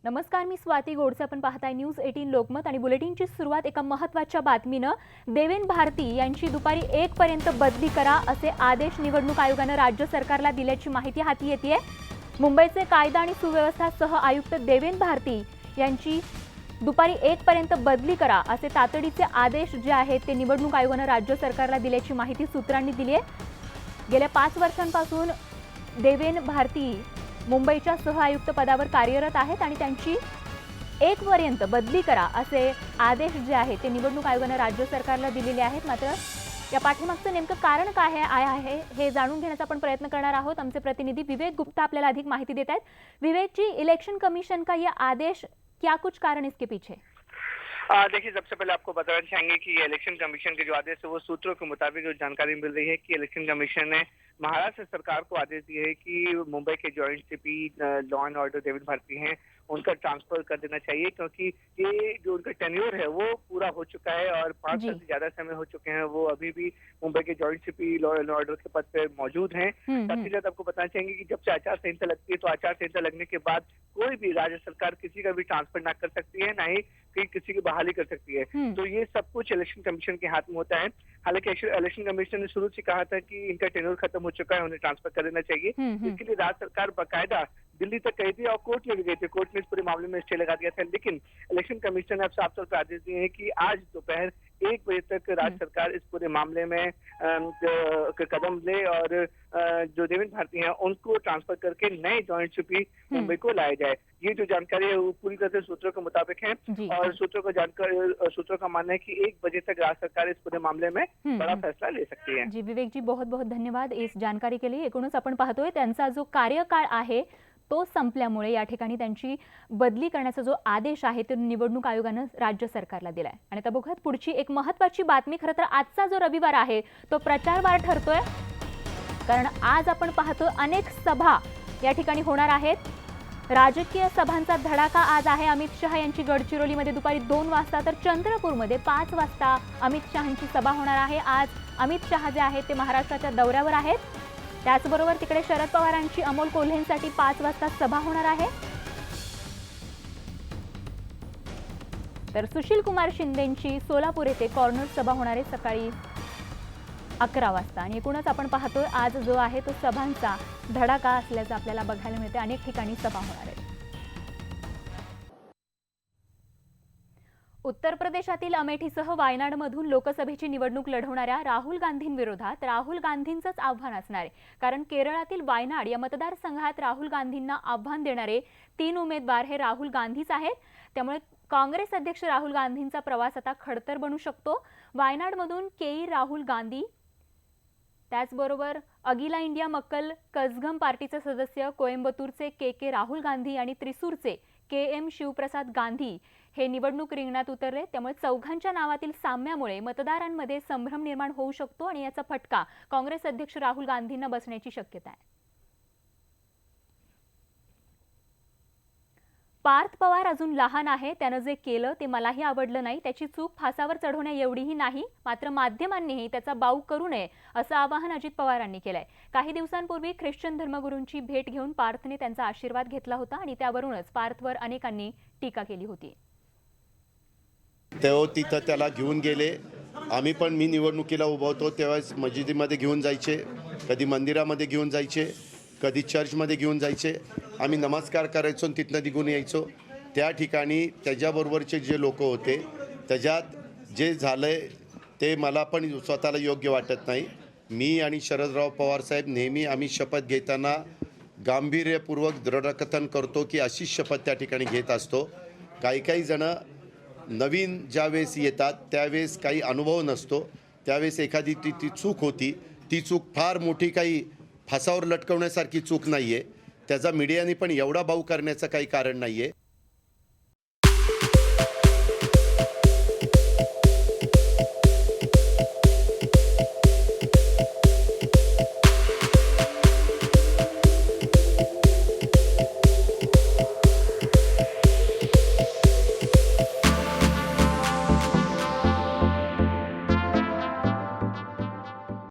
नमस्कार, मी स्वाती गोडसे. आपण पाहताय न्यूज 18 लोकमत आणि बुलेटिनची सुरुवात एका महत्त्वाच्या बातमीनं. देवेन भारती यांची दुपारी 1 पर्यंत बदली करा असे आदेश निवडणूक आयोगानं राज्य सरकारला दिल्याची माहिती हाती येतेय. मुंबईचे कायदा आणि सुव्यवस्था सह आयुक्त देवेन भारती यांची दुपारी 1 पर्यंत बदली करा असे तातडीचे आदेश जे आहेत ते निवडणूक आयोगानं राज्य सरकारला दिल्याची माहिती सूत्रांनी दिली आहे. गेल्या 5 वर्षांपासून देवेन भारती मुंबईच्या सह आयुक्त पदावर कार्यरत आहेत आणि त्यांची 1 पर्यंत बदली करा असे आदेश जे आहेत ते निवडणूक आयोगानं राज्य सरकारला दिलेले आहेत. मात्र या पाठीमागचं नेमकं कारण काय आहे हे जाणून घेण्याचा आपण प्रयत्न करणार आहोत. आमचे प्रतिनिधी विवेक गुप्ता आपल्याला अधिक माहिती देत आहेत. विवेक जी, इलेक्शन कमीशन का ये आदेश, क्या कुछ कारण इसके पीछे? देखिए, सबसे पहले आपको बताना चाहेंगे कि इलेक्शन कमीशन के जो आदेश है वो सूत्रों के मुताबिक जो जानकारी मिल रही है कि इलेक्शन कमीशन ने महाराष्ट्र सरकार को आदेश दिए है कि मुंबई के joint CP law and order Deven Bharti हैं उनका ट्रांसफर कर देना चाहिए, क्योंकि ये जो उनका टेन्योर है वो पूरा हो चुका है और 5 साल से ज्यादा समय हो चुके हैं. वो अभी भी मुंबई के joint CP law and order के पद पे मौजूद हैं. साथ ही साथ आपको बताना चाहेंगे कि जब से आचार संहिता लगती है तो आचार संहिता लगने के बाद कोई भी राज्य सरकार किसी का भी ट्रांसफर ना कर सकती है, ना ही किसी की बहाली कर सकती है. तो ये सब कुछ इलेक्शन कमीशन के हाथ में होता है. हालांकि इलेक्शन कमीशन ने शुरू से कहा था कि इनका टेन्योर खत्म हो चुका है, उन्हें ट्रांसफर कर देना चाहिए. इसके लिए राज्य सरकार बाकायदा दिल्ली तक गई थी और कोर्ट में भी गई थी. कोर्ट ने इस पूरे मामले में स्टे लगा दिया था, लेकिन इलेक्शन कमीशन ने अब साफ तौर पर आदेश दिए हैं कि आज दोपहर 1 बजे तक राज्य सरकार इस पूरे मामले में कदम ले और जो देवेन भारती हैं उनको ट्रांसफर करके नए जॉइंट सीपी मुंबई को लाया जाए. ये जो जानकारी है वो पूरी तरह से सूत्रों के मुताबिक है और सूत्रों का मानना है कि 1 बजे तक राज्य सरकार इस पूरे मामले में बड़ा फैसला ले सकती है. जी विवेक जी, बहुत बहुत धन्यवाद इस जानकारी के लिए. एकूणच आपण पाहतोय त्यांचा जो कार्यकाळ आहे तो संपल्यामुळे या ठिकाणी त्यांची बदली करण्याचा जो आदेश आहे तो निवडणूक आयोगानं राज्य सरकारला दिलाय. आणि आता बघूयात पुढची एक महत्त्वाची बातमी. खरं तर आजचा जो रविवार आहे तो प्रचारवार ठरतोय, कारण आज आपण पाहतो अनेक सभा या ठिकाणी होणार आहेत. राजकीय सभांचा धडाका आज आहे. अमित शहा यांची गडचिरोलीमध्ये दुपारी 2 वाजता तर चंद्रपूरमध्ये 5 वाजता अमित शहांची सभा होणार आहे. आज अमित शहा जे आहेत ते महाराष्ट्राच्या दौऱ्यावर आहेत. त्याचबरोबर तिकडे शरद पवारांची अमोल कोल्हेंसाठी 5 वाजता सभा होणार आहे. तर सुशील कुमार शिंदेंची सोलापूर येथे कॉर्नर सभा होणार आहे सकाळी 11 वाजता. आणि एकूणच आपण पाहतोय आज जो आहे तो सभांचा धडाका असल्याचं आपल्याला बघायला मिळते. अनेक ठिकाणी सभा होणार आहेत. उत्तर प्रदेशातील अमेठीसह वायनाडमधून लोकसभेची निवडणूक लढवणाऱ्या राहुल गांधींविरोधात राहुल गांधींचंच आव्हान असणार आहे, कारण केरळातील वायनाड या मतदारसंघात राहुल गांधींना आव्हान देणारे 3 उमेदवार हे राहुल गांधीच आहेत. त्यामुळे काँग्रेस अध्यक्ष राहुल गांधींचा प्रवास आता खडतर बनू शकतो. वायनाडमधून के राहुल गांधी, त्याचबरोबर अगिला इंडिया मक्कल कझगम पार्टीचे सदस्य कोयंबतूरचे के राहुल गांधी आणि त्रिसूरचे KM शिवप्रसाद गांधी हे निवडणूक रिंगणात उतरले. त्यामुळे चौघांच्या नावातील साम्यामुळे मतदारांमध्ये संभ्रम निर्माण होऊ शकतो आणि याचा फटका काँग्रेस अध्यक्ष राहुल गांधींना बसण्याची शक्यता आहे. पार्थ पवार अजून लहान आहे. त्यानं जे केलं ते मलाही आवडलं नाही. त्याची चूक फासावर चढवण्या एवढीही नाही. मात्र माध्यमांनीही त्याचा बाऊ करू नये असं आवाहन अजित पवारांनी केलंय. काही दिवसांपूर्वी ख्रिश्चन धर्मगुरूंची भेट घेऊन पार्थने त्यांचा आशीर्वाद घेतला होता आणि त्यावरूनच पार्थवर अनेकांनी टीका केली होती. तेव्हा तिथं त्याला घेऊन गेले. मी निवडणुकीला उभा होतो तेव्हा मस्जिदीमध्ये घेऊन जायचे, कधी मंदिरामध्ये घेऊन जायचे, कधी चर्चमध्ये घेऊन जायचे. आम्ही नमस्कार करायचो आणि तिथनं निघून यायचो. त्या ठिकाणी त्याच्याबरोबरचे जे लोक होते त्याच्यात जे झालंय ते मला पण स्वतःला योग्य वाटत नाही. मी आणि शरदराव पवार साहेब नेहमी आम्ही शपथ घेताना गांभीर्यपूर्वक दृढकथन करतो की अशीच शपथ त्या ठिकाणी घेत असतो. काही जण नवीन ज्यावेळेस येतात त्यावेळेस काही अनुभव नसतो, त्यावेळेस एखादी ती चूक होती. ती चूक फार मोठी काही फासावर लटकवण्यासारखी चूक नाही आहे. त्याचा मीडियाने पण एवढा बाऊ करण्याचं काही कारण नाही आहे.